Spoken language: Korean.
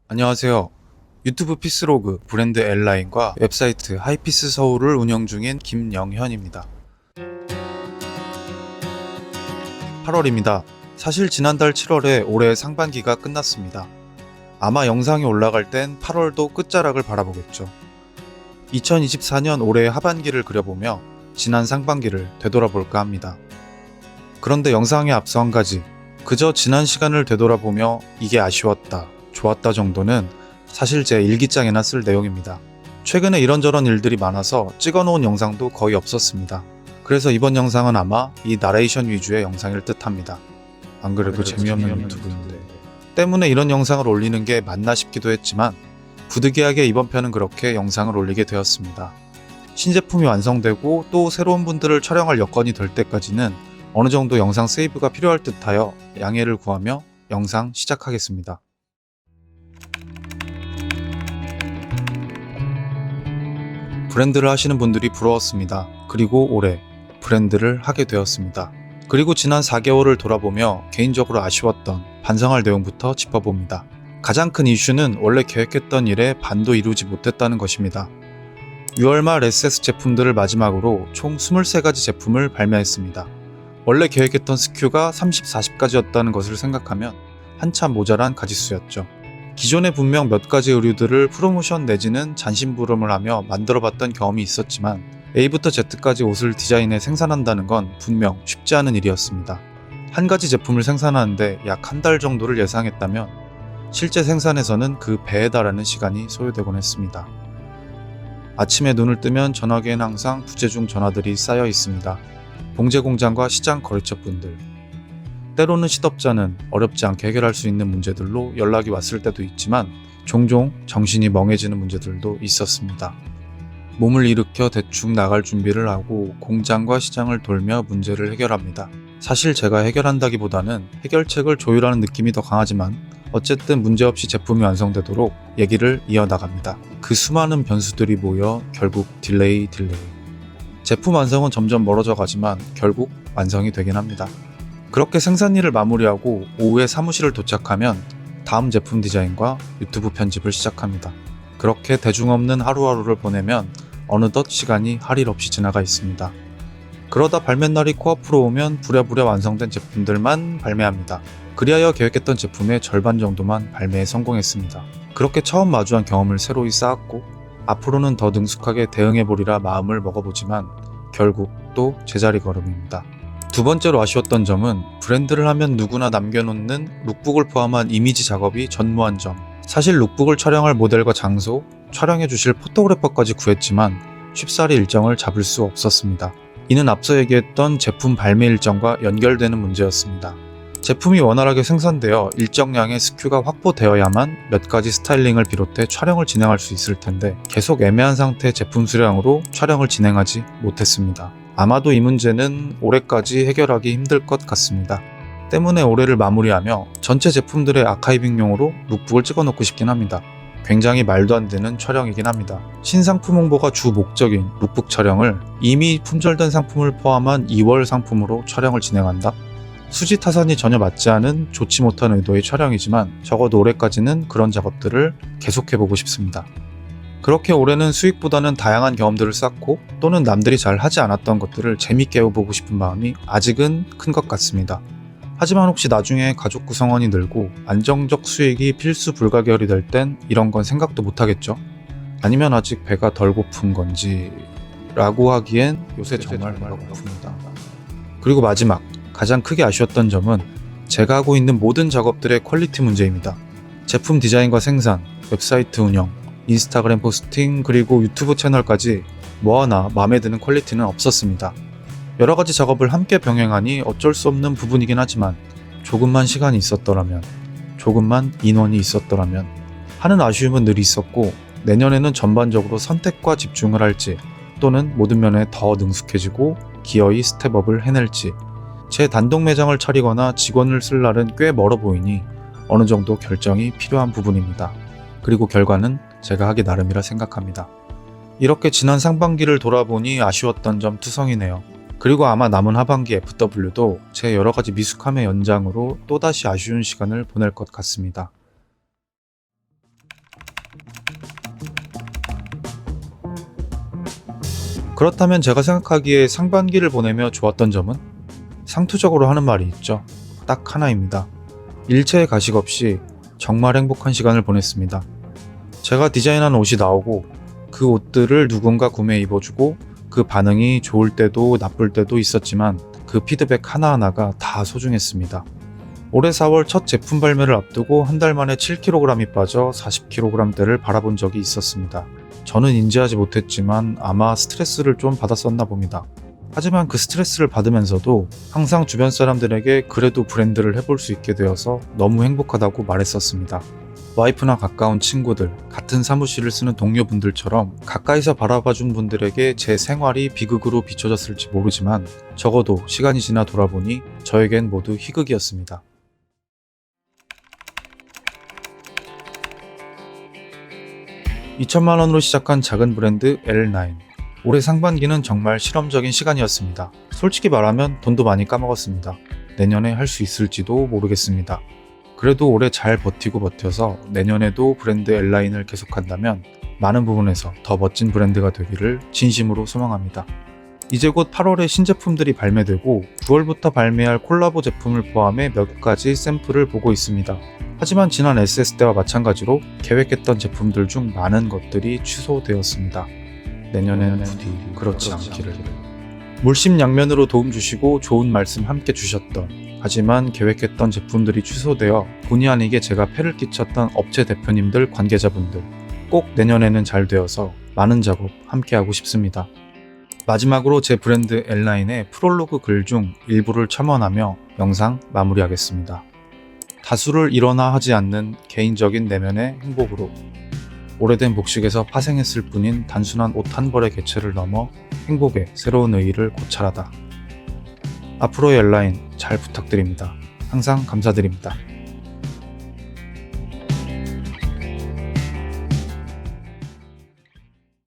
안녕하세요. 유튜브 피스로그 브랜드 엘라인과 웹사이트 하이피스 서울을 운영 중인 김영현입니다. 8월입니다. 사실 지난달 7월에 올해 상반기가 끝났습니다. 아마 영상이 올라갈 땐 8월도 끝자락을 바라보겠죠. 2024년 올해 하반기를 그려보며 지난 상반기를 되돌아볼까 합니다. 그런데 영상에 앞서 한 가지, 그저 지난 시간을 되돌아보며 이게 아쉬웠다, 좋았다 정도는 사실 제 일기장에나 쓸 내용입니다. 최근에 이런저런 일들이 많아서 찍어놓은 영상도 거의 없었습니다. 그래서 이번 영상은 아마 이 나레이션 위주의 영상일 듯 합니다. 안 그래도 재미없는 유튜브인데 때문에 이런 영상을 올리는 게 맞나 싶기도 했지만 부득이하게 이번 편은 그렇게 영상을 올리게 되었습니다. 신제품이 완성되고 또 새로운 분들을 촬영할 여건이 될 때까지는 어느 정도 영상 세이브가 필요할 듯하여 양해를 구하며 영상 시작하겠습니다. 브랜드를 하시는 분들이 부러웠습니다. 그리고 올해 브랜드를 하게 되었습니다. 그리고 지난 4개월을 돌아보며 개인적으로 아쉬웠던 반성할 내용부터 짚어봅니다. 가장 큰 이슈는 원래 계획했던 일에 반도 이루지 못했다는 것입니다. 6월 말 SS 제품들을 마지막으로 총 23가지 제품을 발매했습니다. 원래 계획했던 SKU가 30, 40가지였다는 것을 생각하면 한참 모자란 가지수였죠. 기존에 분명 몇 가지 의류들을 프로모션 내지는 잔심부름을 하며 만들어봤던 경험이 있었지만 A부터 Z까지 옷을 디자인해 생산한다는 건 분명 쉽지 않은 일이었습니다. 한 가지 제품을 생산하는데 약 한 달 정도를 예상했다면 실제 생산에서는 그 배에 달하는 시간이 소요되곤 했습니다. 아침에 눈을 뜨면 전화기엔 항상 부재중 전화들이 쌓여 있습니다. 봉제공장과 시장 거래처분들, 때로는 시덥잖은 어렵지 않게 해결할 수 있는 문제들로 연락이 왔을 때도 있지만 종종 정신이 멍해지는 문제들도 있었습니다. 몸을 일으켜 대충 나갈 준비를 하고 공장과 시장을 돌며 문제를 해결합니다. 사실 제가 해결한다기보다는 해결책을 조율하는 느낌이 더 강하지만 어쨌든 문제없이 제품이 완성되도록 얘기를 이어나갑니다. 그 수많은 변수들이 모여 결국 딜레이. 제품 완성은 점점 멀어져 가지만 결국 완성이 되긴 합니다. 그렇게 생산일을 마무리하고 오후에 사무실을 도착하면 다음 제품 디자인과 유튜브 편집을 시작합니다. 그렇게 대중 없는 하루하루를 보내면 어느덧 시간이 할 일 없이 지나가 있습니다. 그러다 발매날이 코앞으로 오면 부랴부랴 완성된 제품들만 발매합니다. 그리하여 계획했던 제품의 절반 정도만 발매에 성공했습니다. 그렇게 처음 마주한 경험을 새로이 쌓았고 앞으로는 더 능숙하게 대응해보리라 마음을 먹어보지만 결국 또 제자리 걸음입니다. 두 번째로 아쉬웠던 점은 브랜드를 하면 누구나 남겨놓는 룩북을 포함한 이미지 작업이 전무한 점. 사실 룩북을 촬영할 모델과 장소, 촬영해 주실 포토그래퍼까지 구했지만 쉽사리 일정을 잡을 수 없었습니다. 이는 앞서 얘기했던 제품 발매 일정과 연결되는 문제였습니다. 제품이 원활하게 생산되어 일정량의 SKU가 확보되어야만 몇 가지 스타일링을 비롯해 촬영을 진행할 수 있을 텐데 계속 애매한 상태의 제품 수량으로 촬영을 진행하지 못했습니다. 아마도 이 문제는 올해까지 해결하기 힘들 것 같습니다. 때문에 올해를 마무리하며 전체 제품들의 아카이빙용으로 룩북을 찍어놓고 싶긴 합니다. 굉장히 말도 안 되는 촬영이긴 합니다. 신상품 홍보가 주 목적인 룩북 촬영을 이미 품절된 상품을 포함한 2월 상품으로 촬영을 진행한다? 수지 타산이 전혀 맞지 않은 좋지 못한 의도의 촬영이지만 적어도 올해까지는 그런 작업들을 계속해보고 싶습니다. 그렇게 올해는 수익보다는 다양한 경험들을 쌓고 또는 남들이 잘 하지 않았던 것들을 재밌게 해보고 싶은 마음이 아직은 큰 것 같습니다. 하지만 혹시 나중에 가족 구성원이 늘고 안정적 수익이 필수 불가결이 될 땐 이런 건 생각도 못하겠죠? 아니면 아직 배가 덜 고픈 건지 라고 하기엔 요새 정말 배가 고픕니다. 그리고 마지막, 가장 크게 아쉬웠던 점은 제가 하고 있는 모든 작업들의 퀄리티 문제입니다. 제품 디자인과 생산, 웹사이트 운영, 인스타그램 포스팅, 그리고 유튜브 채널까지 뭐 하나 마음에 드는 퀄리티는 없었습니다. 여러가지 작업을 함께 병행하니 어쩔 수 없는 부분이긴 하지만 조금만 시간이 있었더라면, 조금만 인원이 있었더라면 하는 아쉬움은 늘 있었고 내년에는 전반적으로 선택과 집중을 할지 또는 모든 면에 더 능숙해지고 기어이 스텝업을 해낼지 제 단독 매장을 차리거나 직원을 쓸 날은 꽤 멀어 보이니 어느 정도 결정이 필요한 부분입니다. 그리고 결과는 제가 하기 나름이라 생각합니다. 이렇게 지난 상반기를 돌아보니 아쉬웠던 점 투성이네요. 그리고 아마 남은 하반기 FW도 제 여러가지 미숙함의 연장으로 또다시 아쉬운 시간을 보낼 것 같습니다. 그렇다면 제가 생각하기에 상반기를 보내며 좋았던 점은 상투적으로 하는 말이 있죠. 딱 하나입니다. 일체의 가식 없이 정말 행복한 시간을 보냈습니다. 제가 디자인한 옷이 나오고 그 옷들을 누군가 구매해 입어주고 그 반응이 좋을 때도 나쁠 때도 있었지만 그 피드백 하나하나가 다 소중했습니다. 올해 4월 첫 제품 발매를 앞두고 한 달 만에 7kg이 빠져 40kg대를 바라본 적이 있었습니다. 저는 인지하지 못했지만 아마 스트레스를 좀 받았었나 봅니다. 하지만 그 스트레스를 받으면서도 항상 주변 사람들에게 그래도 브랜드를 해볼 수 있게 되어서 너무 행복하다고 말했었습니다. 와이프나 가까운 친구들, 같은 사무실을 쓰는 동료분들처럼 가까이서 바라봐준 분들에게 제 생활이 비극으로 비춰졌을지 모르지만 적어도 시간이 지나 돌아보니 저에겐 모두 희극이었습니다. $2,000,000으로 시작한 작은 브랜드 L9. 올해 상반기는 정말 실험적인 시간이었습니다. 솔직히 말하면 돈도 많이 까먹었습니다. 내년에 할 수 있을지도 모르겠습니다. 그래도 올해 잘 버텨서 내년에도 브랜드 L9을 계속한다면 많은 부분에서 더 멋진 브랜드가 되기를 진심으로 소망합니다. 이제 곧 8월에 신제품들이 발매되고 9월부터 발매할 콜라보 제품을 포함해 몇 가지 샘플을 보고 있습니다. 하지만 지난 SS 때와 마찬가지로 계획했던 제품들 중 많은 것들이 취소되었습니다. 내년에는 부디 그렇지 않기를. 물심양면으로 도움 주시고 좋은 말씀 함께 주셨던, 하지만 계획했던 제품들이 취소되어 본의 아니게 제가 폐를 끼쳤던 업체 대표님들, 관계자분들, 꼭 내년에는 잘 되어서 많은 작업 함께 하고 싶습니다. 마지막으로 제 브랜드 L9의 프롤로그 글 중 일부를 첨언하며 영상 마무리하겠습니다. 다수를 일어나 하지 않는 개인적인 내면의 행복으로 오래된 복식에서 파생했을 뿐인 단순한 옷 한 벌의 개체를 넘어 행복의 새로운 의의를 고찰하다. 앞으로의 L9 잘 부탁드립니다. 항상 감사드립니다.